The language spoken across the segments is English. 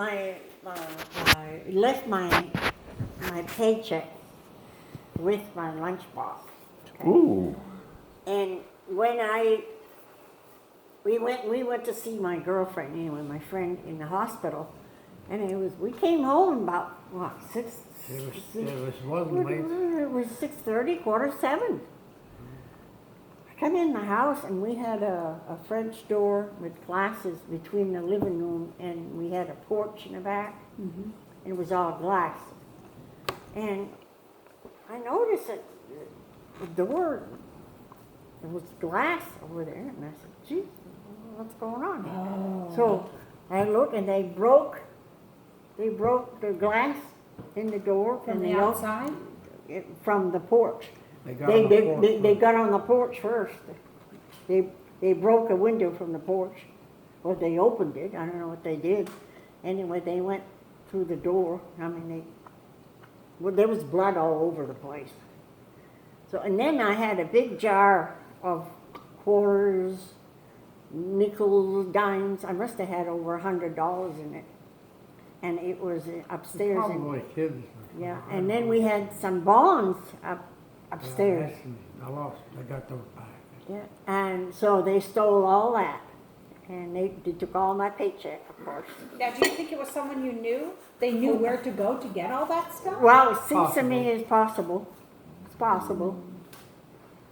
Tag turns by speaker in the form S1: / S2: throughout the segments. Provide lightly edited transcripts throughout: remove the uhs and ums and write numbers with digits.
S1: I left my paycheck with my lunchbox. Okay?
S2: Ooh.
S1: And when we went to see my girlfriend, anyway, my friend in the hospital, and we came home about what,
S3: wasn't late.
S1: It was 6:30, 6:45. I come in the house and we had a French door with glasses between the living room, and we had a porch in the back, and it was all glass. And I noticed that the door, there was glass over there, and I said, "Gee, what's going on here?"
S4: Oh.
S1: So I looked, and they broke the glass in the door
S4: From
S1: and
S4: the outside?
S1: from the porch.
S3: They
S1: Got on the porch first. They broke a window from the porch, or they opened it. I don't know what they did. Anyway, they went through the door. I mean, there was blood all over the place. So, and then I had a big jar of quarters, nickels, dimes. I must have had over $100 in it, and it was upstairs.
S3: Probably kids.
S1: Yeah, and then we had some bonds upstairs.
S3: I got those back.
S1: Yeah, and so they stole all that, and they took all my paycheck, of course.
S4: Now, do you think it was someone you knew? They knew where to go to get all that stuff?
S1: Well, it seems to me it's possible. It's possible.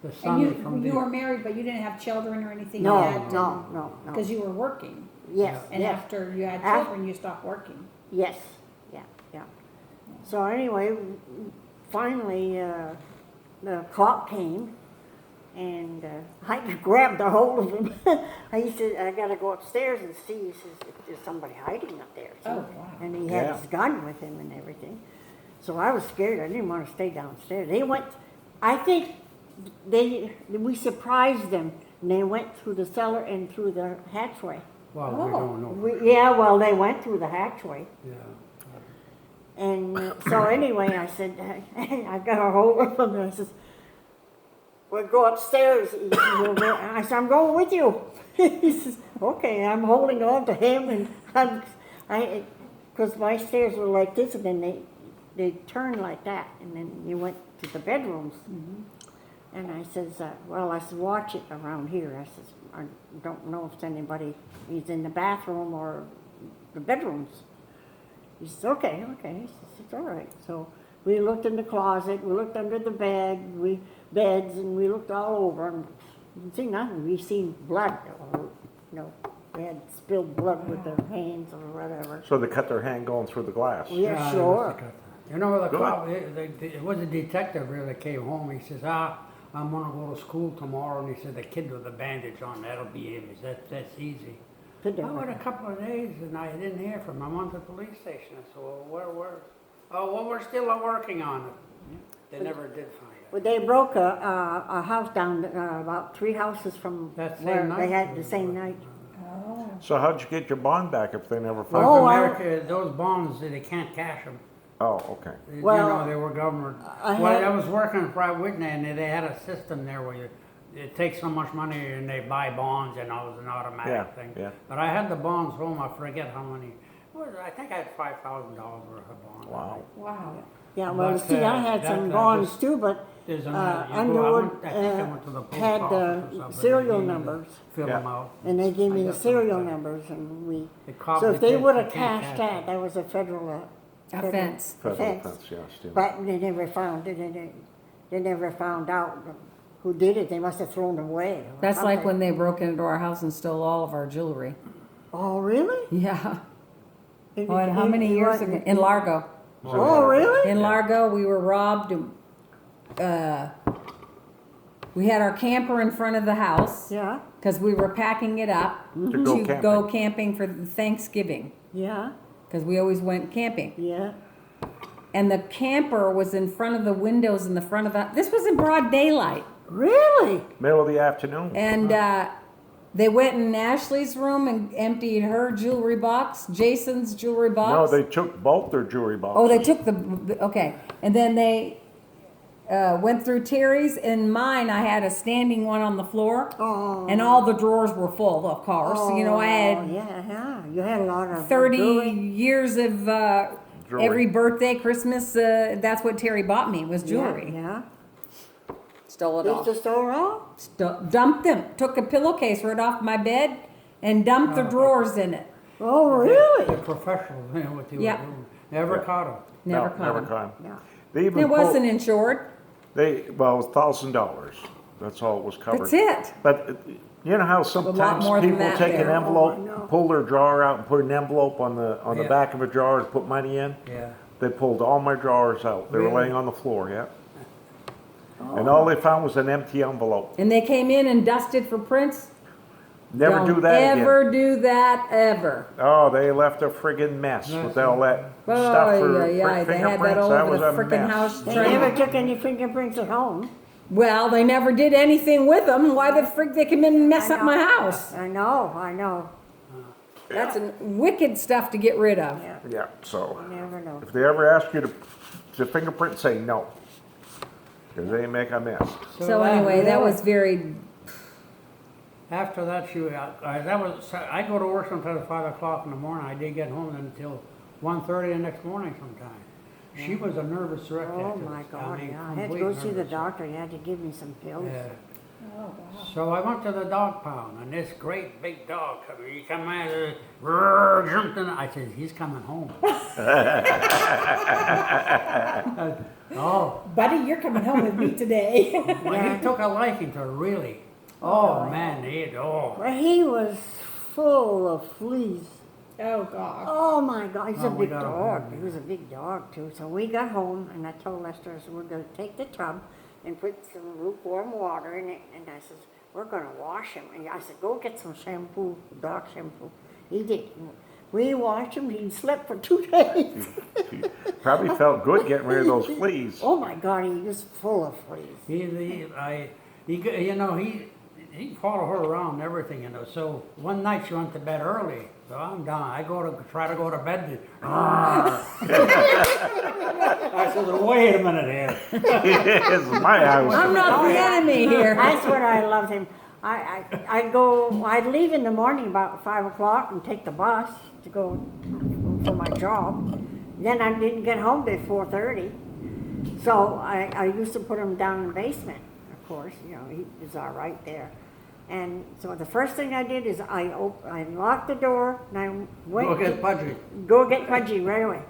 S3: The
S4: And
S3: son from
S4: you
S3: the,
S4: were married, but you didn't have children or anything
S1: No,
S4: yet?
S1: no.
S4: Because you were working.
S1: Yes,
S4: And
S1: yes,
S4: after you had
S1: Af-
S4: children, you stopped working.
S1: yes, yeah. So anyway, finally, the cop came, and I grabbed a hold of him. He said, "I got to go upstairs and see." He says, "If there's somebody hiding up there."
S4: Oh, wow.
S1: And he had
S2: Yeah.
S1: his gun with him and everything. So I was scared. I didn't want to stay downstairs. They went, I think we surprised them, and they went through the cellar and through the hatchway.
S3: well,
S4: Oh.
S3: we don't know.
S1: Yeah, well, they went through the hatchway.
S3: Yeah.
S1: And so anyway, I said, I got a hold of him, and I says, "We'll go upstairs." He said, I said, "I'm going with you." He says, "Okay." I'm holding on to him, and because my stairs were like this, and then they turned like that, and then you went to the bedrooms. And I says, "Well," I said, "watch it around here." I says, "I don't know if anybody is in the bathroom or the bedrooms." He says, okay. He says, "It's all right." So we looked in the closet, we looked under the beds, and we looked all over, and didn't see nothing. We seen blood, they had spilled blood with their hands or whatever.
S2: So they cut their hand going through the glass.
S1: Yeah,
S3: they
S1: sure.
S3: must have got that. You know, the
S2: Good.
S3: cop, it was a detective really came home. He says, I'm going to go to school tomorrow. And he said, the kid with the bandage on, that'll be him. He said, that's easy. I went a couple of days and I didn't hear from him. I went to the police station. I said, well, where? Oh, well, we're still working on it. They never did find it.
S1: Well, they broke a house down about 3 houses from
S3: That same
S1: where
S3: night?
S1: they had the same night.
S4: Oh.
S2: So how'd you get your bond back if they never
S3: But
S2: found
S1: Oh,
S2: it?
S3: America, those bonds, they can't cash them.
S2: Oh, okay.
S1: Well,
S3: they were government.
S1: I
S3: Well,
S1: had-
S3: I was working at Private Whitney, and they had a system there where it takes so much money and they buy bonds, and it was an automatic
S2: Yeah,
S3: thing.
S2: yeah.
S3: But I had the bonds home. I forget how many. I think I had $5,000 worth of bonds.
S2: Wow.
S4: Wow.
S1: Yeah, well,
S3: But,
S1: see, I had
S3: that-
S1: some
S3: that
S1: bonds
S3: just-
S1: too, but
S3: There's another.
S1: Underwood
S3: I think I went to the post
S1: had
S3: office or something,
S1: serial
S3: and
S1: numbers,
S3: Fill
S2: Yeah.
S3: them out.
S1: and they gave me
S3: I
S1: the
S3: got some
S1: serial
S3: of that.
S1: numbers, and
S3: The cop
S1: so if they
S3: detective
S1: would have
S3: can't
S1: cashed
S3: cash
S1: that was a federal
S4: Offense.
S2: Federal
S1: offense.
S2: offense, yeah, still.
S1: But they never found it, they never found out who did it. They must have thrown it away. or
S5: That's like
S1: something.
S5: when they broke into our house and stole all of our jewelry.
S1: Oh, really?
S5: Yeah. Oh, and how many years ago? In Largo.
S1: Oh, really?
S5: In Largo, we were robbed. We had our camper in front of the house
S1: Yeah,
S5: because we were packing it up
S2: To go camping.
S5: go camping for Thanksgiving
S1: yeah,
S5: because we always went camping.
S1: yeah.
S5: And the camper was in front of the windows in the front of the. This was in broad daylight.
S1: Really?
S2: Middle of the afternoon.
S5: And they went in Ashley's room and emptied her jewelry box, Jason's jewelry
S2: No,
S5: box.
S2: they took both their jewelry boxes.
S5: Oh, they took the okay, and then they went through Terry's. In mine, I had a standing one on the floor,
S1: Oh.
S5: and all the drawers were full, of course. You know, I
S1: Oh,
S5: had
S1: yeah, you had a lot of
S5: 30
S1: jewelry.
S5: years of
S2: Jewelry.
S5: every birthday, Christmas. That's what Terry bought me, was jewelry.
S1: Yeah.
S5: Stole it
S1: Used
S5: all.
S1: to store all?
S5: Dumped them. Took a pillowcase right off my bed and dumped the drawers in it.
S1: Oh,
S3: The
S1: really?
S3: professionals, you know what they
S5: Yeah.
S3: were doing. Never
S2: Yeah.
S3: caught him.
S5: Never
S2: No,
S5: caught
S2: never
S5: 'em.
S2: caught 'em.
S1: Yeah.
S2: They even
S5: It wasn't
S2: pulled-
S5: insured.
S2: well, it was $1,000. That's all it was covered.
S5: That's it.
S2: But you know how sometimes
S5: more than
S2: people
S5: that
S2: take an
S5: there.
S2: envelope,
S1: Oh, I know.
S2: pull their drawer out and put an envelope on the
S3: Yeah.
S2: back of a drawer to put money in?
S3: Yeah.
S2: They pulled all my drawers out. They were
S3: Really?
S2: laying on the floor, yeah. And all they found was an empty envelope.
S5: And they came in and dusted for prints.
S2: Never
S5: Don't
S2: do that again.
S5: ever do that ever.
S2: Oh, they left a friggin' mess with all that
S5: Oh,
S2: stuff for
S5: yeah, they had
S2: fingerprints.
S5: that all
S2: That
S5: over
S2: was
S5: the
S2: a
S5: frickin'
S2: mess.
S5: house.
S1: They
S5: trying-
S1: never took any fingerprints at home.
S5: Well, they never did anything with them. Why the frick they come in and mess
S1: I
S5: up my
S1: know.
S5: house?
S1: I know.
S5: That's wicked stuff to get rid of.
S1: Yeah,
S2: Yeah, so
S1: you never know.
S2: if they ever ask you to fingerprint, say no. Because they make a mess.
S5: So anyway, that was very,
S3: After that, I go to work sometimes at 5 o'clock in the morning. I didn't get home until 1:30 the next morning sometimes. She was a nervous wreck.
S1: Oh,
S3: after
S1: my
S3: this.
S1: God,
S3: mean,
S1: yeah. I had to
S3: complete
S1: go see the
S3: nervous wreck.
S1: doctor. He had to give me some pills.
S3: Yeah.
S4: Oh, wow.
S3: So I went to the dog pound, and this great big dog he come out and jumped in. I said, he's coming home. Oh,
S4: Buddy, you're coming home with me today.
S3: well, he took a liking to her, really. Oh, man,
S1: Well, he was full of fleas.
S4: Oh, God.
S1: Oh my God, he's
S3: Oh,
S1: a
S3: we
S1: big
S3: got
S1: dog.
S3: home,
S1: He
S3: yeah.
S1: was a big dog too. So we got home and I told Lester, I said, we're gonna take the tub and put some lukewarm water in it. And I said, we're gonna wash him. And I said, go get some shampoo, dog shampoo. He did. We washed him, he slept for 2 days.
S2: Probably felt good getting rid of those fleas.
S1: Oh my God, he was full of fleas.
S3: He followed her around and everything, you know. So one night she went to bed early. So I'm down. I try to go to bed. I said, wait a minute here.
S2: It's my house.
S5: I'm not the enemy here.
S1: That's what I loved him. I'd leave in the morning about 5 o'clock and take the bus to go for my job. Then I didn't get home till 4:30. So I used to put him down in the basement, of course, you know, he was all right there. And so the first thing I did is I locked the door and I went
S3: Go get Pudgy.
S1: go get Pudgy right away.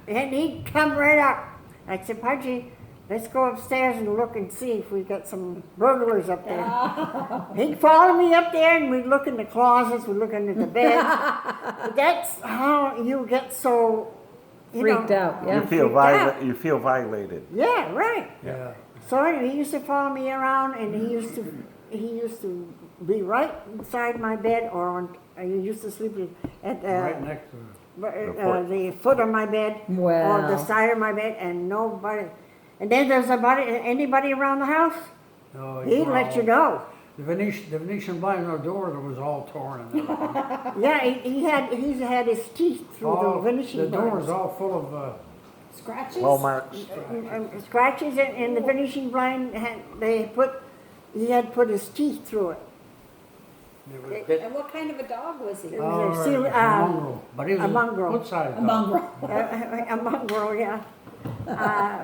S1: And he'd come right up. I said, Pudgy, let's go upstairs and look and see if we got some burglars up there. He'd follow me up there and we'd look in the closets, we'd look under the beds. But that's how you get so,
S5: Freaked out, yeah.
S2: You feel violated.
S1: Yeah, right.
S3: Yeah.
S1: So anyway, he used to follow me around and he used to be right inside my bed or he used to sleep at
S3: Right next to her.
S1: the foot of my bed or the
S5: Wow.
S1: side of my bed and nobody. And then there's anybody around the house,
S3: Oh,
S1: he'd let you know.
S3: The Venetian blind on the door was all torn and everything.
S1: Yeah, he's had his teeth through the Venetian
S3: The door
S1: blinds.
S3: is all full of,
S4: Scratches?
S2: Hallmarks.
S1: Scratches in the Venetian blind. He had put his teeth through it.
S3: it was bit,
S4: And what kind of a dog was he?
S1: It
S3: oh,
S1: was a
S3: right,
S1: seal-
S3: a mongrel. But he was
S1: a mongrel.
S3: good sized
S4: A
S3: dog.
S4: mongrel.
S1: A mongrel, yeah.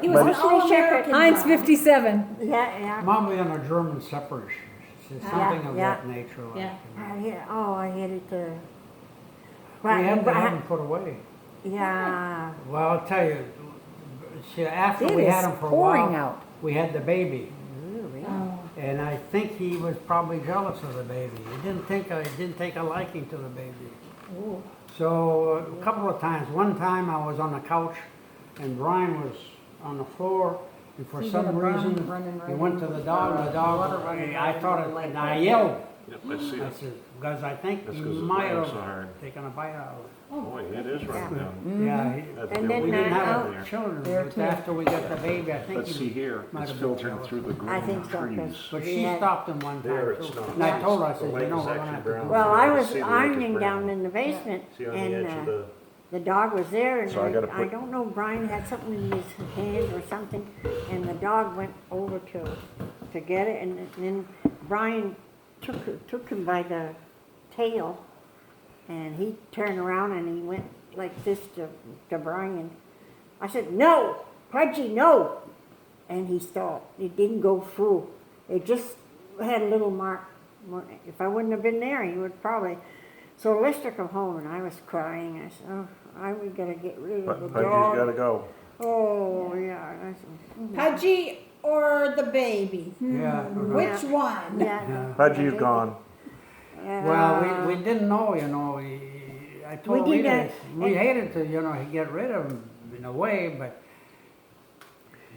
S4: He was an
S1: Mostly
S4: all-American
S5: Heinz
S4: dog.
S5: 57.
S1: Yeah.
S3: Probably on a German Shepherd, something of
S1: yeah.
S3: that nature. Like,
S4: Yeah.
S1: I hated to.
S3: We had to have him put away.
S1: Yeah.
S3: Well, I'll tell you, see, after
S5: It
S3: we
S5: is
S3: had him for a
S5: pouring
S3: while,
S5: out.
S3: we had the baby.
S4: Oh.
S3: And I think he was probably jealous of the baby. He didn't take a liking to the baby.
S4: Ooh.
S3: So a couple of times, one time I was on the couch and Brian was on the floor and for
S5: See
S3: some
S5: the brown
S3: reason
S5: running
S3: he
S5: right
S3: went to
S5: into
S3: the
S5: the
S3: dog,
S5: water running
S3: I
S5: right
S3: thought
S5: into
S3: it,
S5: the lake.
S3: and I yelled.
S2: I see
S3: I said, because I think
S2: That's
S3: he
S2: 'cause the
S3: might
S2: water's
S3: have
S2: so hard.
S3: taken a bite out of it.
S2: Boy, it is right
S1: Yeah.
S2: now.
S3: Yeah,
S1: And then
S3: we didn't have
S1: out-
S3: any children,
S5: There
S3: but
S5: too.
S3: after we got the baby, I think
S2: Let's
S3: he
S2: see here,
S3: might
S2: it's
S3: have been
S2: filtering
S3: jealous.
S2: through the
S1: I
S2: green
S1: think so, 'cause
S2: trees.
S3: But
S1: we
S3: she
S1: had-
S3: stopped him one
S2: There
S3: time
S2: it's
S3: too.
S2: not.
S3: And I told her, I
S2: The
S3: said,
S2: lake
S3: you know,
S2: is
S3: we're gonna
S2: actually
S3: have to do
S2: brown.
S1: Well,
S2: You
S1: I
S2: can
S1: was
S2: see the lake is
S1: ironing
S2: brown.
S1: down in the basement
S2: See on the
S1: and
S2: edge of the,
S1: the dog was there, and
S2: So I gotta
S1: I
S2: put-
S1: don't know, Brian had something in his hand or something, and the dog went over to get it, and then Brian took him by the tail, and he turned around and he went like this to Brian. I said, "No, Pudgy, no!" And he stopped. It didn't go through. It just had a little mark. If I wouldn't have been there, he would probably. So Lester come home and I was crying. I said, "Oh, we gotta get rid of the
S2: Pudgy's
S1: dog."
S2: gotta go.
S1: Oh yeah. I said,
S4: Pudgy or the baby?
S3: Yeah.
S4: Which one?
S1: yeah.
S2: Pudgy's gone.
S3: Well, we didn't know, you know, I told
S1: We
S3: Rita,
S1: didn't,
S3: we
S1: and-
S3: hated to, you know, get rid of him in a way, but,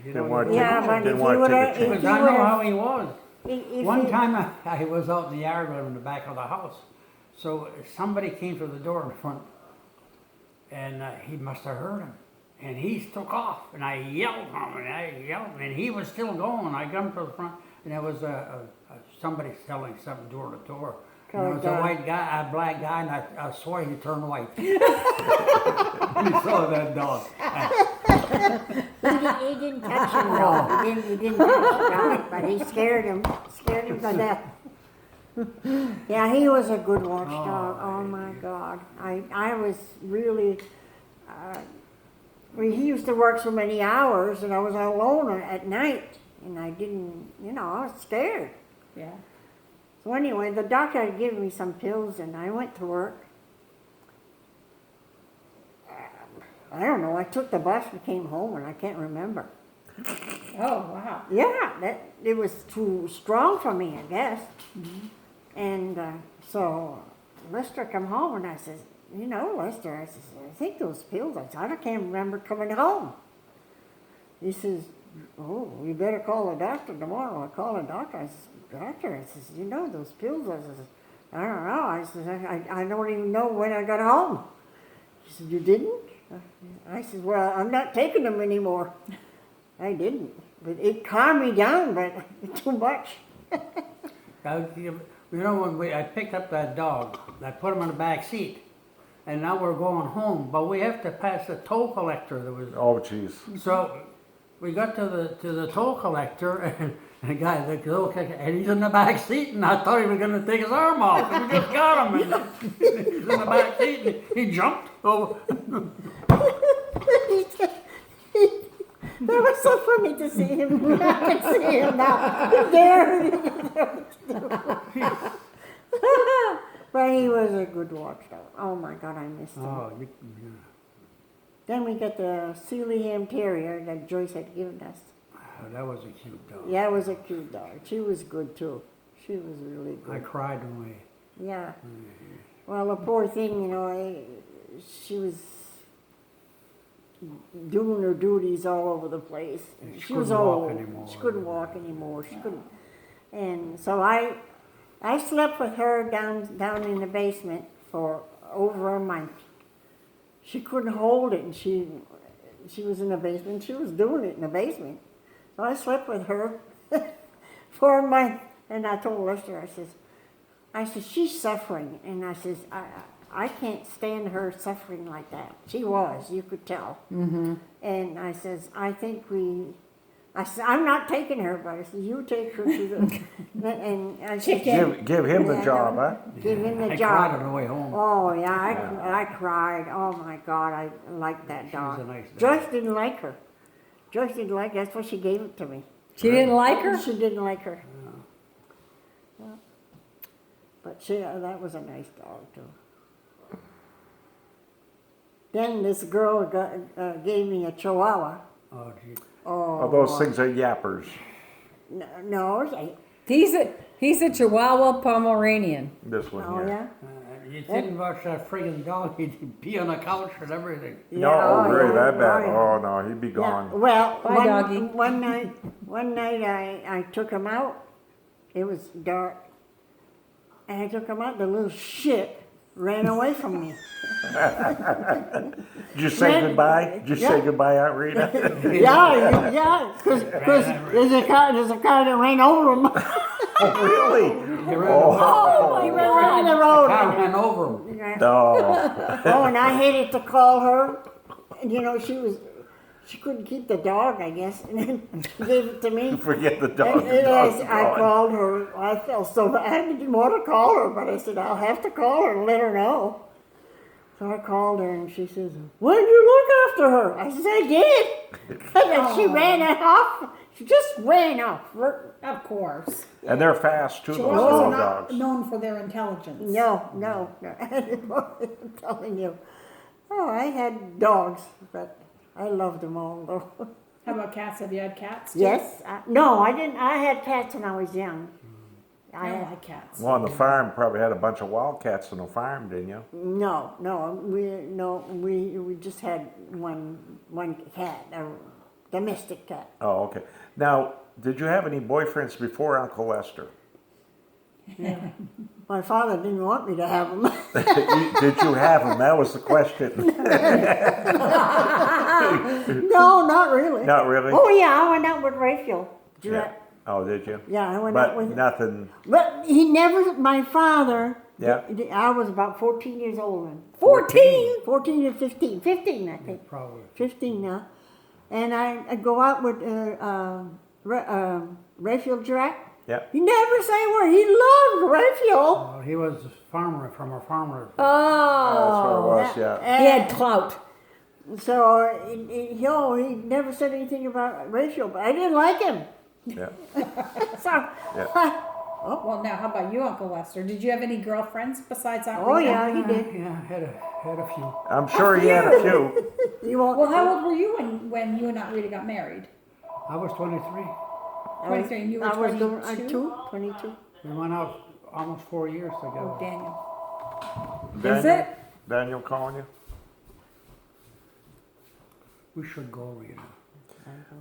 S3: you
S2: Didn't
S3: know,
S2: want
S3: you
S2: to
S1: Yeah,
S3: know,
S1: but
S2: didn't
S1: if
S2: want
S1: you
S2: to take a
S1: would've-
S2: chance.
S3: because I know how he was.
S1: If
S3: One
S1: he-
S3: time I was out in the yard with him in the back of the house. So somebody came to the door in front and he must have heard him. And he took off and I yelled at him and he was still going. I got him to the front and there was somebody selling something door to door. And there was a white guy, a black guy, and I swear he turned white. He saw that dog.
S1: He didn't touch him though. He didn't touch the dog, but he scared him to death. Yeah, he was a good watchdog. Oh my God. I was really, he used to work so many hours and I was alone at night and I didn't, I was scared.
S4: Yeah.
S1: So anyway, the doctor had given me some pills and I went to work. I don't know, I took the bus and came home and I can't remember.
S4: Oh, wow.
S1: Yeah, it was too strong for me, I guess. And so Lester come home and I says, Lester, I says, I think those pills, I can't remember coming home. He says, oh, you better call the doctor tomorrow. I call the doctor. I says, doctor, I says, those pills. I says, I don't know. I says, I don't even know when I got home. He said, you didn't? I says, well, I'm not taking them anymore. I didn't. But it calmed me down, but too much.
S3: When I picked up that dog, I put him in the back seat. And now we're going home, but we have to pass the toll collector. There was
S2: Oh, jeez.
S3: So we got to the toll collector, and the guy, and he's in the back seat, and I thought he was going to take his arm off. And we just got him, and he's in the back seat, and he jumped over.
S1: That was so funny to see him. I can see him now. There. But he was a good watchdog. Oh my God, I missed him.
S3: Oh,
S1: Then we got the Sealyham Terrier that Joyce had given us.
S3: that was a cute dog.
S1: Yeah, it was a cute dog. She was good too. She was really
S3: I
S1: good.
S3: cried when we.
S1: Yeah. Well, the poor thing, she was doing her duties all over the place.
S3: And she
S1: She was
S3: couldn't walk
S1: old.
S3: anymore.
S1: She couldn't walk anymore. She couldn't. And so I slept with her down in the basement for over a month. She couldn't hold it, and she was in the basement. She was doing it in the basement. So I slept with her for a month, and I told Lester, I said, she's suffering, and I says, I can't stand her suffering like that. She was, you could tell. Mm-hmm. And I says, I said, I'm not taking her, but I said, you take her to the, and I said,
S2: Give him the
S1: Yeah,
S2: job, huh?
S1: give him the
S3: I
S1: job.
S3: cried on the way home.
S1: Oh yeah, I cried. Oh my God, I liked that
S3: She was
S1: dog.
S3: a nice dog.
S1: Joyce didn't like her. Joyce didn't like her. That's why she gave it to me.
S5: She didn't like her?
S1: She didn't like her. Yeah. But that was a nice dog too. Then this girl gave me a Chihuahua.
S3: Oh, gee.
S2: Oh, those things are yappers.
S1: No,
S5: He's a Chihuahua Pomeranian.
S2: This one
S1: oh
S2: here.
S1: yeah.
S3: You didn't watch that friggin' dog. He'd pee on the couch and everything.
S2: No,
S1: Yeah,
S2: really,
S1: yeah,
S2: that bad.
S1: yeah.
S2: Oh, no, he'd be
S1: Yeah,
S2: gone.
S1: well,
S5: Bye, doggy.
S1: one night I took him out. It was dark, and I took him out. The little shit ran away from me.
S2: Did you say
S1: Man,
S2: goodbye? Did you say
S1: yeah.
S2: goodbye, Aunt Rita?
S1: Yeah, because there's a car that ran over him.
S2: Oh, really?
S3: You ran
S2: Oh,
S1: He ran in the road.
S3: car ran over him.
S2: no.
S1: Oh, and I hated to call her. And she couldn't keep the dog, I guess, and then she gave it to me.
S2: Forget the dog.
S1: And
S2: The dog's
S1: I
S2: gone.
S1: called her. I felt so bad. I didn't want to call her, but I said, I'll have to call her and let her know. So I called her, and she says, when did you look after her? I said, I did. And then she ran off. She just ran off.
S4: Of course.
S2: And they're fast too, those
S4: Chihuahuas
S2: little
S4: are not
S2: dogs.
S4: known for their intelligence.
S1: No. I'm telling you. Oh, I had dogs, but I loved them all, though.
S4: How about cats? Have you had cats? too?
S1: Yes. No, I didn't. I had cats when I was young.
S4: I don't like cats.
S2: Well, on the farm, probably had a bunch of wildcats on the farm, didn't you?
S1: No. We just had one cat, a domestic cat.
S2: Oh, okay. Now, did you have any boyfriends before Uncle Lester?
S1: My father didn't want me to have them.
S2: Did you have them? That was the question.
S1: No, not really.
S2: Not really?
S1: Oh yeah, I went out with Raphael.
S2: Yeah. Oh, did you?
S1: Yeah, I went out
S2: But
S1: with.
S2: nothing.
S1: But he never. My father.
S2: Yeah.
S1: I was about 14 years old then.
S5: 14?
S1: 14 or 15. 15, I think.
S3: Probably.
S1: 15 now. And I go out with Raphael Jack.
S2: Yeah.
S1: He never say a word. He loved Raphael.
S3: He was a farmer from a farmer.
S5: Oh.
S2: That's what it was, yeah.
S5: He had clout.
S1: So he never said anything about Raphael, but I didn't like him.
S2: Yeah.
S1: So,
S2: Yeah.
S4: Well, now, how about you, Uncle Lester? Did you have any girlfriends besides Aunt
S1: oh
S4: Rita?
S1: yeah, he did.
S3: Yeah, had a few.
S2: I'm sure he had a few.
S1: You won't.
S4: Well, how old were you when you and Aunt Rita got married?
S3: I was 23.
S4: 23, and you were
S1: I was
S4: 22?
S1: 22.
S3: We went out almost 4 years
S4: Oh,
S3: together.
S4: Daniel.
S5: Is
S2: Daniel?
S5: it?
S2: Daniel calling you?
S3: We should go, Rita.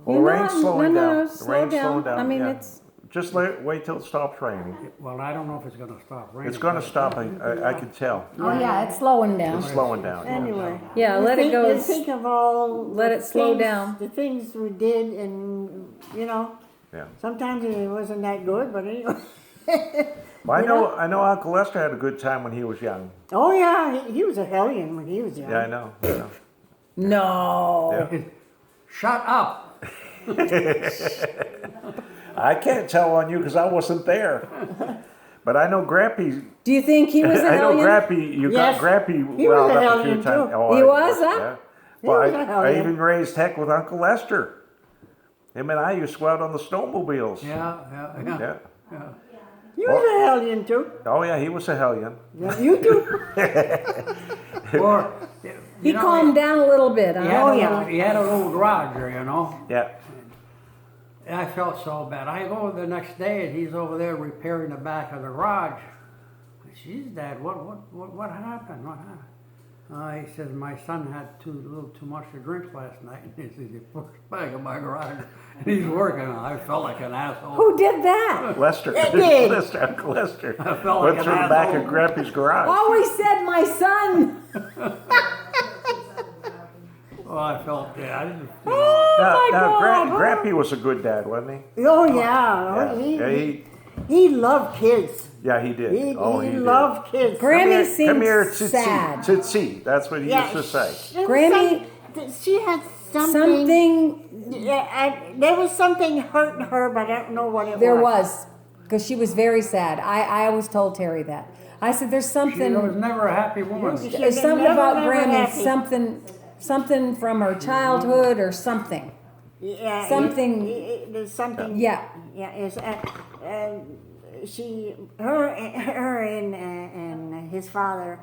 S2: Well,
S5: You
S2: rain's
S5: know,
S2: slowing
S5: no,
S2: down.
S5: no,
S2: The
S5: slow
S2: rain's
S5: down.
S2: slowing down.
S5: I mean,
S2: yeah.
S5: it's-
S2: Just wait till it stops raining.
S3: Well, I don't know if it's going to stop raining.
S2: It's going to stop. I can tell.
S5: Oh, yeah, it's slowing down.
S2: It's slowing down. yeah.
S1: Anyway.
S5: Yeah,
S1: you
S5: let it
S1: think,
S5: go.
S1: You think of all.
S5: Let
S1: the
S5: it slow
S1: things-
S5: down.
S1: The things we did, and
S2: Yeah.
S1: sometimes it wasn't that good, but anyway.
S2: Well, I know Uncle Lester had a good time when he was young.
S1: Oh yeah, he was a hellion when he was young.
S2: Yeah, I know. I know.
S5: No.
S2: Yeah.
S3: Shut up!
S2: I can't tell on you because I wasn't there. But I know Grappy.
S5: Do you think he was a
S2: I know
S5: hellion?
S2: Grappy. You
S1: Yes.
S2: got Grappy
S1: He was
S2: riled
S1: a
S2: up a few
S1: hellion,
S2: times.
S1: too.
S5: He
S2: I-
S5: was, huh?
S2: Yeah.
S1: He
S2: Well,
S1: was a
S2: I
S1: hellion.
S2: even raised heck with Uncle Lester. Him and I used to go out on the snowmobiles.
S3: Yeah.
S2: Yeah.
S1: You was a hellion too.
S2: Oh yeah, he was a hellion.
S1: Yeah, you too.
S3: Or,
S5: He calmed down a little bit,
S3: He
S5: huh?
S3: had,
S1: Oh,
S3: a
S1: yeah.
S3: little, he had a little garage there, you know.
S2: Yeah.
S3: And I felt so bad. I go the next day and he's over there repairing the back of the garage. Jeez, Dad, what happened? What happened? He says, my son had a little too much to drink last night. And he says, he pushed back in my garage and he's working. I felt like an asshole.
S5: Who did that?
S2: Lester.
S1: It did.
S2: Lester. Uncle Lester.
S3: felt
S2: Went
S3: like
S2: through
S3: an
S2: the back
S3: asshole.
S2: of Grappy's garage.
S5: Always said my son.
S3: Oh, I felt, yeah, I didn't,
S5: Oh my God.
S2: Grappy was a good dad, wasn't he?
S1: Oh yeah.
S2: Yeah.
S1: He loved kids.
S2: Yeah, he did.
S1: He
S2: did.
S1: loved kids.
S5: Grammy
S2: Come here,
S5: seemed
S2: Tsitsi.
S5: sad.
S2: Tsitsi. That's what he used to say.
S5: Grammy-
S1: She had something.
S5: Something
S1: Yeah, there was something hurting her, but I don't know what it
S5: there
S1: was.
S5: was, because she was very sad. I always told Terry that. I said, there's
S3: she
S5: something.
S3: was never a happy woman.
S1: She-
S5: There's something
S1: never,
S5: about
S1: never
S5: Grammy,
S1: happy.
S5: something from her childhood or something.
S1: Yeah,
S5: Something-
S1: there's something.
S5: Yeah.
S1: Yeah. It's her and his father,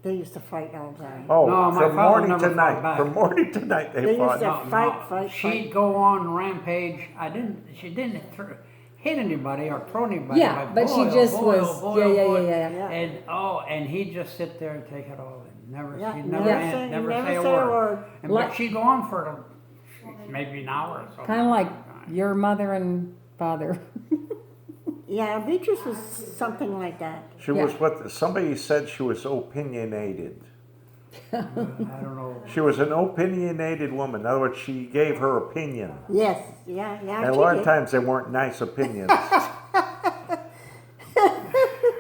S1: they used to fight all the time.
S2: Oh,
S3: No, my
S2: from
S3: father
S2: morning
S3: never
S2: to
S3: fought
S2: night.
S3: back.
S2: From morning to night
S1: They
S2: they
S1: used
S2: fought.
S1: to fight.
S3: She'd go on rampage. She didn't hit anybody or throw anybody.
S5: Yeah, but she
S3: boy,
S5: just
S3: oh boy,
S5: was-
S3: oh boy,
S5: yeah,
S3: oh
S5: yeah,
S3: boy.
S5: yeah,
S1: yeah.
S3: And he'd just sit there and take it all in. Never,
S1: Yeah,
S3: she'd
S1: never
S3: never,
S1: say-
S3: never
S1: never
S3: say a
S1: say a
S3: word.
S1: word.
S3: And,
S5: Like-
S3: but she'd go on for maybe an hour or so.
S5: Kind of like your mother and father.
S1: Yeah, Beatrice was something like that.
S2: She was what somebody said she was opinionated.
S3: I don't know.
S2: She was an opinionated woman. In other words, she gave her opinion.
S1: Yes, yeah.
S2: And a
S1: she
S2: lot of
S1: did.
S2: times they weren't nice opinions.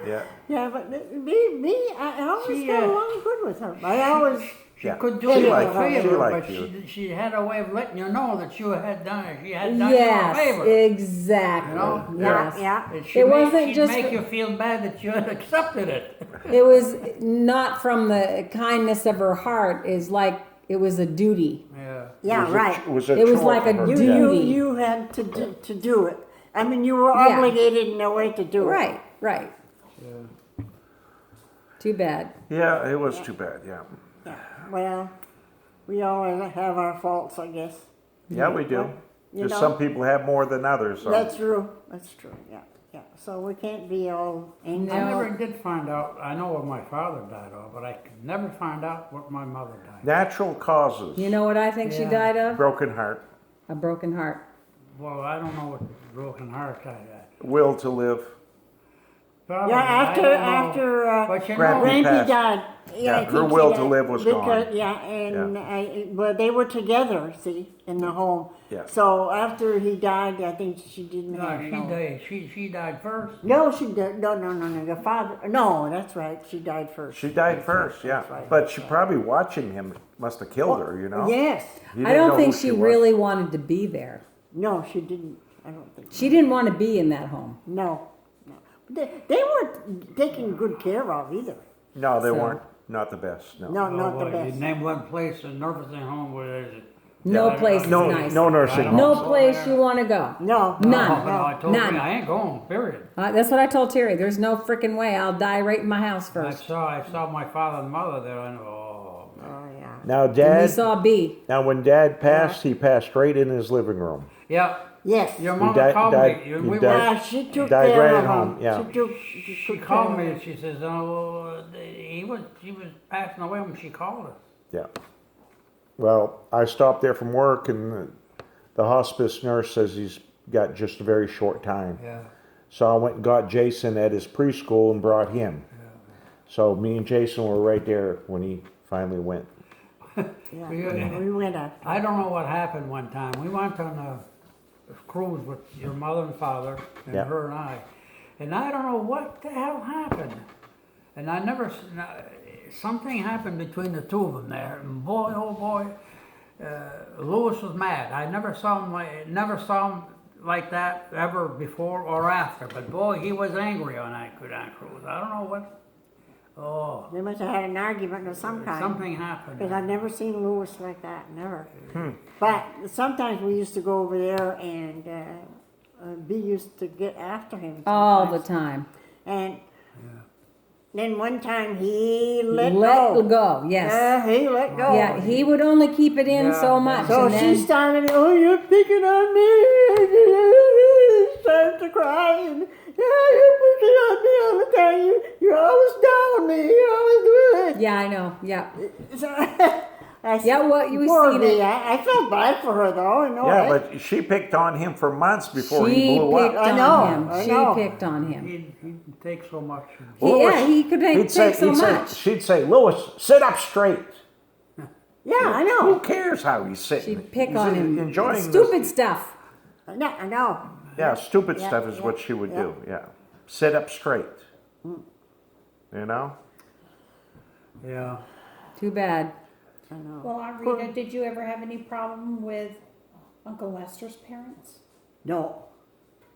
S2: Yeah.
S1: Yeah, but I always
S3: She,
S1: got along good with her. I always.
S3: She
S2: Yeah.
S3: could do
S1: She
S3: you a
S1: liked
S2: you. She
S3: favor,
S2: liked
S3: but
S2: you.
S3: she had a way of letting you know that she had done you a
S5: Yes,
S3: favor.
S5: exactly.
S3: You know?
S5: Yes.
S1: Yeah.
S3: And
S5: It wasn't
S3: she'd
S5: just
S3: make
S5: for-
S3: you feel bad that you had accepted it.
S5: It was not from the kindness of her heart. Is like it was a duty.
S3: Yeah.
S1: Yeah, right.
S2: It was a
S5: It was
S2: chore
S5: like
S2: for
S5: a
S2: her.
S5: duty.
S1: You had to do it. I mean, you were
S5: Yeah.
S1: obligated in a way to do it.
S5: Right, right. Too bad.
S2: Yeah, it was too bad. Yeah.
S1: Yeah. Well, we always have our faults, I guess.
S2: Yeah, we do.
S1: You
S2: Just
S1: know?
S2: some people have more than others. So.
S1: That's true. That's true. Yeah. Yeah. So we can't be all angry.
S3: I
S5: No.
S3: never did find out. I know what my father died of, but I could never find out what my mother died.
S2: Natural causes.
S5: You know what I think she
S3: Yeah.
S5: died of?
S2: Broken heart.
S5: A broken heart.
S3: Well, I don't know what broken heart died of.
S2: Will to live.
S3: Probably,
S1: Yeah,
S3: I don't know.
S1: after
S3: But you
S2: Grandpa
S3: know,
S1: Rampy
S2: passed.
S1: died.
S2: Yeah,
S1: I
S2: her
S1: think she
S2: will to
S1: died
S2: live was gone.
S1: Yeah, and but they were together, see, in the home.
S2: Yeah.
S1: So after he died, I think she didn't
S3: no,
S1: have
S3: she
S1: no.
S3: died. She died first.
S1: No, she did. No. The father. No, that's right. She died first.
S2: She died first, yeah.
S1: That's right.
S2: But she probably watching him must have killed her, you know?
S1: Yes.
S2: He
S5: I
S2: didn't
S5: don't
S2: know
S5: think
S2: who
S5: she
S2: was.
S5: really wanted to be there.
S1: No, she didn't. I don't think.
S5: She didn't want to be in that home.
S1: No. They weren't taken good care of either.
S2: No, they
S5: So-
S2: weren't. Not the best, no.
S1: No, not the
S3: You
S1: best.
S3: name one place in nursing home where there's
S5: No
S3: Yeah,
S5: place is
S2: No,
S5: nice.
S2: no nursing home.
S5: No place you want to go.
S1: No.
S5: None.
S3: No, I told
S5: None.
S3: you I ain't going. Period.
S5: That's what I told Terry. There's no freaking way. I'll die right in my house first.
S3: I saw my father and mother there. And oh, man.
S1: Oh yeah.
S2: Now,
S5: And we
S2: Dad,
S5: saw B.
S2: now when Dad passed, he passed right in his living room.
S3: Yeah,
S1: Yes.
S3: your
S2: He
S3: mother
S2: died-
S3: called
S2: died-
S3: me.
S2: he
S3: We
S2: died-
S3: were.
S1: Yeah, she took
S2: Died
S1: care
S2: right
S1: of
S2: at home,
S1: him.
S2: yeah.
S3: She called me and she says, "Oh, he was passing away when she called us."
S2: Yeah. Well, I stopped there from work, and the hospice nurse says he's got just a very short time.
S3: Yeah.
S2: So I went and got Jason at his preschool and brought him. So me and Jason were right there when he finally went.
S1: Yeah.
S3: Yeah.
S1: We went up.
S3: I don't know what happened one time. We went on a cruise with your mother and father, and
S2: Yeah.
S3: her and I don't know what the hell happened. And I never, something happened between the two of them there, and boy, oh boy, Lewis was mad. I never saw him like that ever before or after. But boy, he was angry on that cruise. I don't know what. Oh,
S1: They must have had an argument of some kind.
S3: something happened.
S1: Because I've never seen Lewis like that, never. But sometimes we used to go over there and B used to get after him.
S5: All the
S1: sometimes.
S5: time.
S1: And then one time he let
S5: Let
S1: go.
S5: go, yes.
S1: Yeah, he let go.
S5: Yeah, he would only keep it in
S3: Yeah,
S5: so much.
S1: So
S5: and
S1: she
S5: then,
S1: started, oh, you're picking on me. Started to cry. And, yeah, you're picking on me all the time. You're always down on me. You're always doing it.
S5: yeah, I know, yeah.
S1: So, I said,
S5: Yeah, what you
S1: poor
S5: seen
S1: me.
S5: it.
S1: I felt bad for her, though. I know
S2: Yeah,
S1: it.
S2: but she picked on him for months before
S5: She
S2: he blew
S5: picked
S2: up.
S1: I
S5: on
S1: know,
S5: him.
S1: I
S5: She
S1: know.
S5: picked on him.
S3: He'd take so much.
S5: Yeah, he could take so
S2: he'd
S5: much.
S2: She'd say, Lewis, sit up straight.
S1: Yeah, I
S2: Who
S1: know.
S2: cares how he's sitting?
S5: She'd pick
S2: He's
S5: on him.
S2: Enjoying
S5: Stupid
S2: this.
S5: stuff.
S1: I know.
S2: Yeah, stupid
S1: Yeah,
S2: stuff is
S1: yeah,
S2: what she would
S1: yeah.
S2: do. Yeah. Sit up straight. You know?
S3: Yeah.
S5: Too bad.
S1: I know.
S4: Well, Rita, did you ever have any problem with Uncle Lester's parents?
S1: No.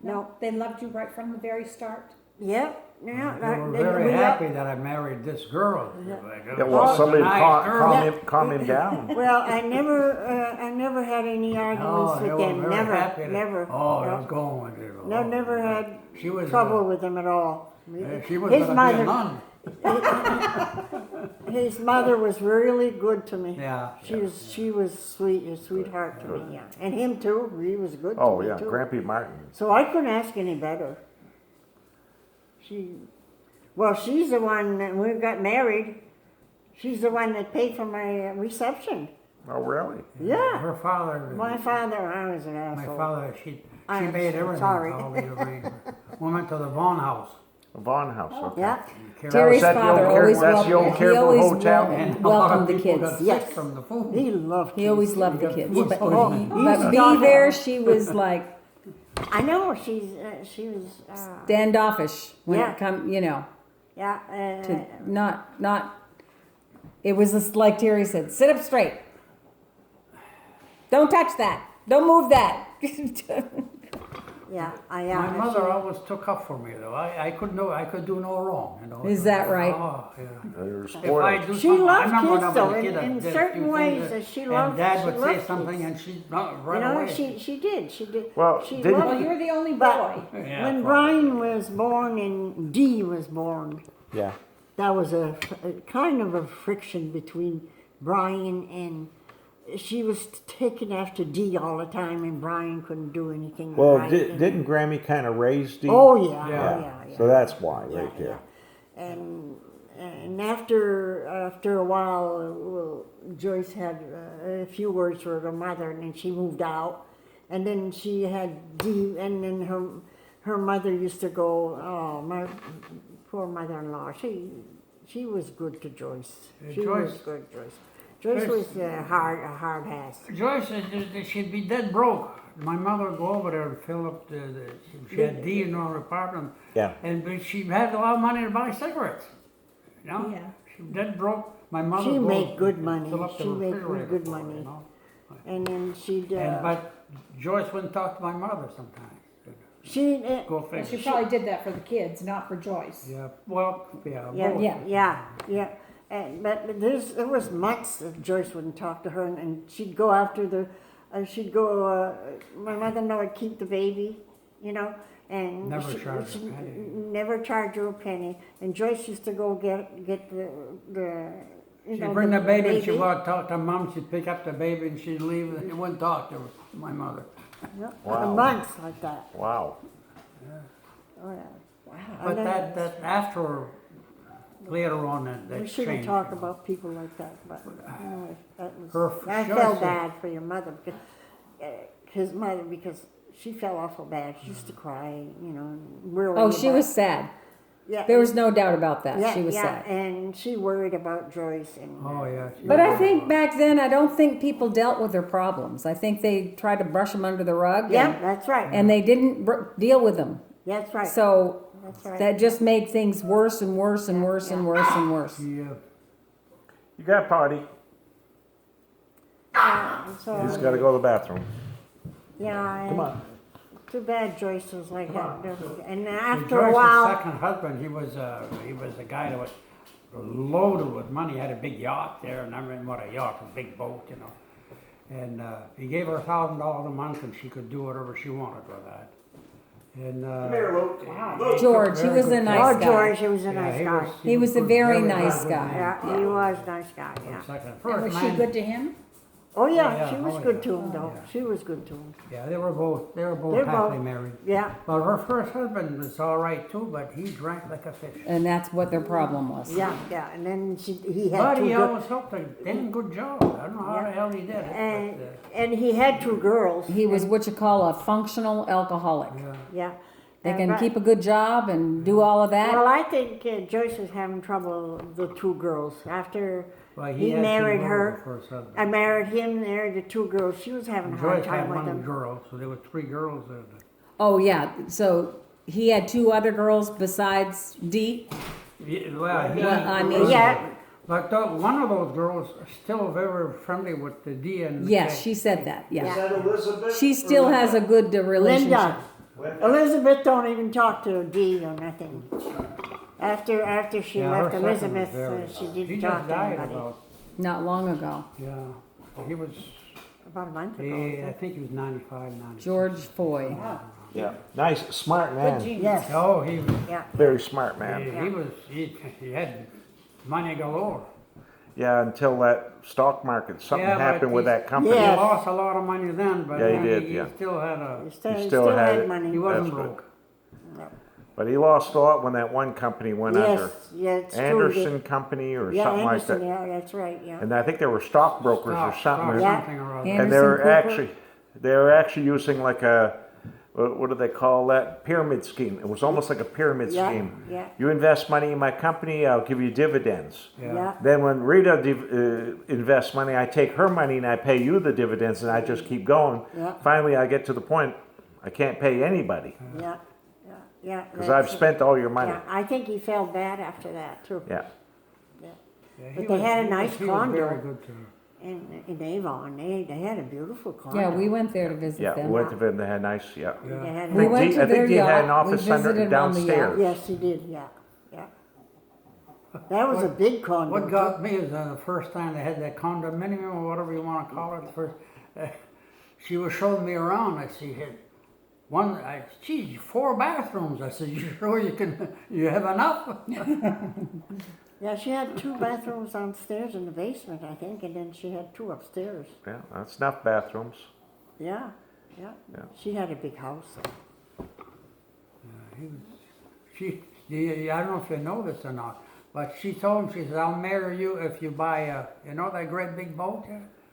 S1: No.
S4: They loved you right from the very start?
S1: Yep. Yeah.
S3: They were very happy that I married this girl. Like,
S2: Yeah, well, somebody
S3: nice
S2: calm,
S3: girl.
S2: calm him down.
S1: Well, I never had any arguments
S3: they
S1: with
S3: were
S1: them.
S3: very
S1: Never.
S3: happy that-
S1: Never.
S3: Oh,
S1: No.
S3: I was going with it.
S1: No, never had
S3: She was
S1: trouble with them at all.
S3: She was
S1: His
S3: gonna be a
S1: mother,
S3: nun.
S1: his mother was really good to me.
S3: Yeah.
S1: She was sweet, a sweetheart to me. Yeah, and him too. He was good to
S2: Oh,
S1: me
S2: yeah,
S1: too.
S2: Grampy Martin.
S1: So I couldn't ask any better. She's the one that when we got married. She's the one that paid for my reception.
S2: Oh, really?
S1: Yeah.
S3: Her father.
S1: My father, I was an
S3: My
S1: asshole.
S3: father. She
S1: I'm
S3: made everything.
S1: sorry.
S3: All the arrangements. We went to the Vaughn House.
S2: Vaughn House, okay.
S1: Yeah,
S5: Terry's
S2: that the old
S5: father
S2: Care-
S5: always
S2: that's the old
S5: welcomed, he
S2: Caribou
S5: always
S2: Hotel?
S3: And a lot of
S5: welcomed the
S3: people got
S5: kids.
S3: sick
S1: Yes.
S3: from the food.
S1: he loved
S5: He always
S1: kids.
S5: loved the
S3: got
S5: kids.
S3: food
S5: But,
S3: poisoning.
S5: but Bee there, she was like
S1: I know, she was,
S5: standoffish when
S1: Yeah.
S5: it come, you know,
S1: yeah,
S5: to not, it was just like Terry said, sit up straight. Don't touch that. Don't move that.
S1: yeah,
S3: My mother always took up for me though. I could do no wrong, you know.
S5: Is that right?
S3: Oh, yeah.
S2: They were
S3: If I
S2: spoiled.
S3: do
S1: She
S3: something, I
S1: loved
S3: remember when
S1: kids,
S3: I was
S1: though,
S3: a kid, I
S1: in
S3: did a
S1: certain
S3: few
S1: ways
S3: things
S1: that she
S3: and
S1: loved-
S3: Dad
S1: she
S3: would
S1: loved
S3: say something
S1: kids.
S3: and she'd right
S1: You know,
S3: away.
S1: she did.
S2: Well,
S1: she
S2: didn't-
S1: loved
S4: Well,
S1: it.
S4: you're the only
S1: But
S4: boy.
S3: Yeah,
S1: when
S3: probably.
S1: Brian was born and Dee was born,
S2: Yeah.
S1: that was a kind of a friction between Brian and she was taken after Dee all the time, and Brian couldn't do anything.
S2: Well,
S1: right.
S2: didn't Grammy kind of raise Dee?
S1: Oh yeah,
S3: Yeah.
S1: oh yeah.
S2: So that's why,
S1: Yeah,
S2: right there.
S1: yeah. And after a while, Joyce had a few words with her mother, and then she moved out, and then she had Dee, and then her mother used to go, oh, my poor mother-in-law, she was good to Joyce. She was
S3: Joyce-
S1: good, Joyce. Joyce was a hard ass.
S3: Joyce said that she'd be dead broke. My mother would go over there and fill up she had D in her apartment.
S2: Yeah.
S3: But she had a lot of money to buy cigarettes. You know?
S4: Yeah.
S3: She was dead broke. My mother
S1: She
S3: would go
S1: made good money.
S3: fill up the
S1: She made
S3: refrigerator
S1: good
S3: for her,
S1: money.
S3: you know?
S1: And then she'd,
S3: But Joyce wouldn't talk to my mother sometimes.
S1: she,
S3: Go
S4: Well, she
S3: figure.
S4: probably did that for the kids, not for Joyce.
S3: Yeah, well, yeah.
S1: yeah,
S3: both.
S1: yeah. But there was months that Joyce wouldn't talk to her, and she'd go after my mother-in-law would keep the baby, you know, and
S3: Never charge her a penny.
S1: never charge her a penny. And Joyce used to go get the you
S3: She'd
S1: know,
S3: bring the baby and she'd go out and talk to mom, she'd pick up the baby and she'd leave and she wouldn't talk to my mother.
S1: Yeah,
S2: Wow.
S1: months like that.
S2: Wow.
S1: Oh, yeah.
S4: Wow.
S3: But
S1: then-
S3: that after, later on, that
S1: We shouldn't
S3: changed.
S1: talk about people like that, but anyway,
S3: Her
S1: I
S3: Joyce
S1: felt
S3: is-
S1: bad for your mother, because, his mother, because she felt awful bad. She used to cry, you know, really.
S5: oh, she was sad.
S1: Yeah,
S5: There was no doubt about that.
S1: yeah,
S5: She was
S1: yeah,
S5: sad.
S1: and she worried about Joyce and.
S3: Oh, yeah. she
S5: But I
S3: was-
S5: think back then, I don't think people dealt with their problems. I think they tried to brush them under the rug.
S1: Yeah,
S5: And,
S1: that's right.
S5: and they didn't deal with them.
S1: That's right.
S5: So
S1: That's right.
S5: that just made things worse and worse and worse and worse and worse.
S3: She,
S2: You got a potty.
S1: So,
S2: You just got to go to the bathroom.
S1: yeah,
S2: Come
S1: and
S2: on.
S1: too bad Joyce was like that. And
S3: Joyce's
S1: after a while,
S3: second husband, he was a guy that was loaded with money, had a big yacht there, and I remember what a yacht, a big boat, you know. And he gave her $1,000 a month and she could do whatever she wanted with that. And
S5: George, he was a nice
S1: oh,
S5: guy.
S1: George, he was a nice guy.
S5: He was a very nice
S3: good
S5: guy.
S3: man.
S1: Yeah, he was a nice guy, yeah.
S3: Second,
S4: And
S3: first
S4: was she
S3: man,
S4: good to him?
S1: Oh, yeah,
S3: yeah,
S1: she was
S3: oh,
S1: good
S3: yeah.
S1: to him, though.
S3: yeah.
S1: She was good to him.
S3: yeah, they were both
S1: They're
S3: happily
S1: both-
S3: married.
S1: Yeah,
S3: Well, her first husband was all right too, but he drank like a fish.
S5: And that's what their problem was.
S1: yeah, and then he had
S3: But
S1: two
S3: he
S1: girls.
S3: always helped a damn good job. I don't know how the hell he did it.
S1: And he had two girls.
S5: He was what you call a functional alcoholic.
S3: But,
S1: Yeah.
S5: They
S1: And
S5: can
S1: but-
S5: keep a good job and do all of that.
S1: Well, I think Joyce was having trouble with the two girls. After
S3: well,
S1: he
S3: had two
S1: married
S3: girls,
S1: her,
S3: the first husband.
S1: I married him, married the two girls. She was having a hard
S3: Joyce had
S1: time with
S3: one
S1: them.
S3: girl, so there were 3 girls there.
S5: Oh, yeah. So he had 2 other girls besides Dee.
S3: Yeah, well, he,
S5: Well, I mean-
S1: Yeah,
S3: but one of those girls is still very friendly with the D and
S5: Yes, she said that. Yeah.
S2: that Elizabeth?
S5: She still has a good relationship.
S1: Linda. Elizabeth don't even talk to Dee or nothing. After she
S3: Yeah, her
S1: left
S3: second was
S1: Elizabeth,
S3: very
S1: she
S3: bad.
S1: didn't
S3: He
S1: talk
S3: just
S1: to
S3: died
S1: anybody.
S3: about,
S5: Not long ago.
S3: yeah, he was,
S1: About a month ago.
S3: I think he was 95, 96.
S5: George Foy.
S2: Yeah. Nice, smart man.
S1: Yes,
S3: Oh, he was,
S1: yeah.
S2: Very smart man.
S3: he had money galore.
S2: Yeah, until that stock market, something
S3: Yeah, but
S2: happened with
S3: he-
S2: that company.
S1: Yeah.
S3: He lost a lot of money then, but
S2: Yeah, he
S3: then
S2: did,
S3: he
S2: yeah.
S3: still had a,
S1: He still,
S2: He still had it.
S1: money.
S3: he wasn't
S2: That's good.
S3: broke.
S2: But he lost a lot when that one company went under.
S1: Yes, yeah, it's true.
S2: Anderson Company or
S1: Yeah,
S2: something
S1: Anderson,
S2: like that.
S1: yeah, that's right, yeah.
S2: And I think they were stockbrokers or something.
S1: Yeah.
S3: something or other.
S5: And-
S2: And they were
S5: Anderson Cooper?
S2: actually using like a what do they call that? Pyramid scheme. It was almost like a pyramid
S1: Yeah,
S2: scheme.
S1: yeah.
S2: You invest money in my company, I'll give you dividends.
S1: Yeah.
S2: Then when Rita invests money, I take her money and I pay you the dividends, and I just keep going.
S1: Yeah.
S2: Finally, I get to the point I can't pay anybody
S1: Yeah, yeah.
S2: because I've spent all your money.
S1: Yeah, I think he felt bad after that too.
S2: Yeah.
S3: Yeah,
S1: But they had a nice
S3: he was
S1: condo.
S3: very good to her.
S1: In Avon, they had a beautiful condo.
S5: Yeah, we went there to visit
S2: Yeah, we
S5: them.
S2: went to them. They had nice. Yeah.
S3: Yeah.
S1: They had a
S5: We
S1: nice-
S5: went to
S2: I
S5: their
S2: think you had an
S5: yacht.
S2: office
S5: We
S2: under
S5: visited on the yacht.
S2: downstairs.
S1: Yes, he did. Yeah, yeah. That was a big condo.
S3: What got me is the first time they had that condominium or whatever you want to call it. The first, she was showing me around. I see had one. Geez, 4 bathrooms. I said, "You sure you can? You have enough?"
S1: Yeah, she had 2 bathrooms downstairs in the basement, I think, and then she had 2 upstairs.
S2: Yeah, that's enough bathrooms.
S1: Yeah, yeah.
S2: Yeah.
S1: She had a big house.
S3: I don't know if you know this or not, but she told him, she said, "I'll marry you if you buy you know that great big boat?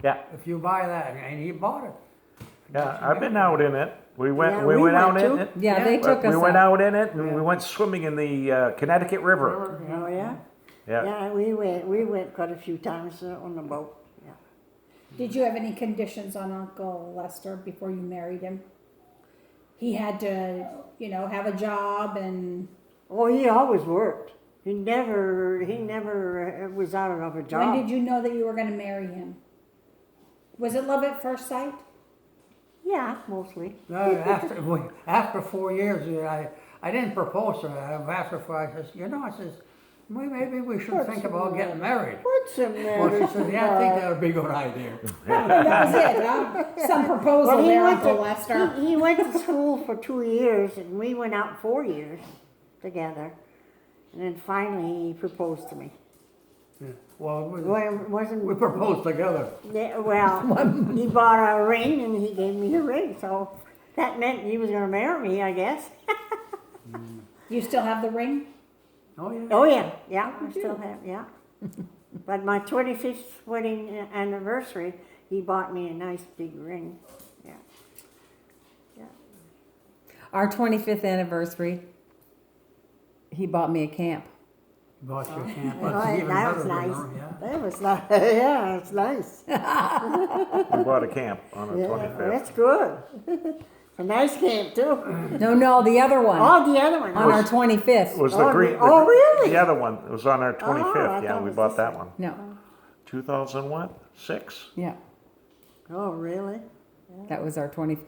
S2: Yeah,
S3: If you buy that," and he bought it.
S2: yeah. I've been out in it. We went.
S1: Yeah,
S2: we
S1: we
S2: went out
S1: went
S2: in
S1: too.
S2: it.
S5: Yeah, they took us
S2: We went
S5: out.
S2: out in it, and we went swimming in the Connecticut River.
S1: Oh, yeah?
S2: Yeah.
S1: Yeah, we went quite a few times on the boat. Yeah.
S4: Did you have any conditions on Uncle Lester before you married him? He had to, have a job and
S1: Oh, he always worked. He never was out of a job.
S4: when did you know that you were going to marry him? Was it love at first sight?
S1: Yeah, mostly.
S3: No, after 4 years, I didn't propose to her. After 4, I says, I says, well, maybe we should
S1: What's
S3: think
S1: the
S3: about
S1: matter?
S3: getting married.
S1: What's the
S3: Well,
S1: matter?
S3: she said, yeah, I think that would be a good idea.
S4: That was it, huh? Some proposal
S1: Well,
S4: there, Uncle Lester.
S1: he went to school for 2 years, and we went out 4 years together. And then finally, he proposed to me.
S3: Yeah. Well,
S1: Well, it wasn't.
S3: we proposed together.
S1: Yeah, well, he bought a ring and he gave me a ring, so that meant he was going to marry me, I guess.
S4: You still have the ring?
S3: Oh, yeah.
S1: Oh yeah, yeah, I still have, yeah. But my 25th wedding anniversary, he bought me a nice big ring. Yeah, yeah.
S5: Our 25th anniversary, he bought me a camp.
S3: Bought your camp.
S1: Oh,
S3: That's even
S1: that
S3: better
S1: was
S3: than
S1: nice.
S3: her, yeah.
S1: That was nice. Yeah, it's nice.
S2: We bought a camp on the
S1: Yeah,
S2: 25th.
S1: that's good. It's a nice camp too.
S5: No, the other one.
S1: Oh, the other one.
S5: On our 25th.
S2: It was the
S1: Oh,
S2: green.
S1: oh, really?
S2: The other one. It was on our
S1: I
S2: 25th. Yeah,
S1: thought it
S2: we
S1: was
S2: bought
S1: this
S2: that
S1: one.
S2: one.
S5: No,
S2: 2006.
S5: yeah,
S1: Oh, really?
S5: that was our 20th.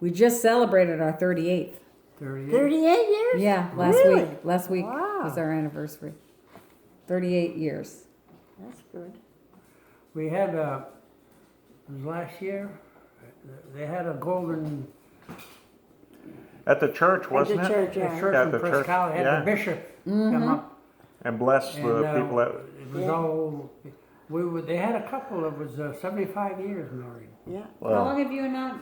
S5: We just celebrated our 38th.
S3: 38.
S1: 38 years?
S5: Yeah,
S1: Really?
S5: last week
S1: Wow.
S5: was our anniversary. 38 years.
S1: That's good.
S3: We had, it was last year, they had a golden
S2: At the church, wasn't
S1: the
S2: it?
S1: church,
S3: the
S1: yeah.
S3: church
S2: Yeah,
S3: in
S2: the church,
S3: Presque Isle. They had
S2: yeah.
S3: the bishop come up.
S2: And bless
S3: And,
S2: the people that.
S3: it was
S1: Yeah.
S3: all, they had a couple that was 75 years married.
S1: Yeah,
S4: How
S2: Well,
S4: long have you not?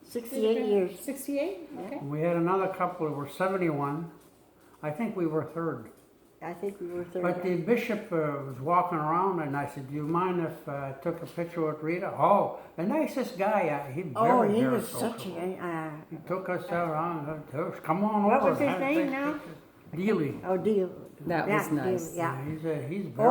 S1: 68 years.
S4: 68? Okay.
S3: And we had another couple that were 71. I think we were third.
S1: I think we were 30.
S3: But the bishop was walking around, and I said, "Do you mind if I took a picture with Rita?" Oh, the nicest guy. He
S1: Oh,
S3: very,
S1: he
S3: very
S1: was such
S3: sociable.
S1: a,
S3: He took us around. Come on
S1: What
S3: over.
S1: was his
S3: have a
S1: name
S3: big
S1: now?
S3: picture." Dealey.
S1: oh, deal.
S5: That
S1: Yeah,
S5: was nice.
S1: Deal, yeah.
S3: He's very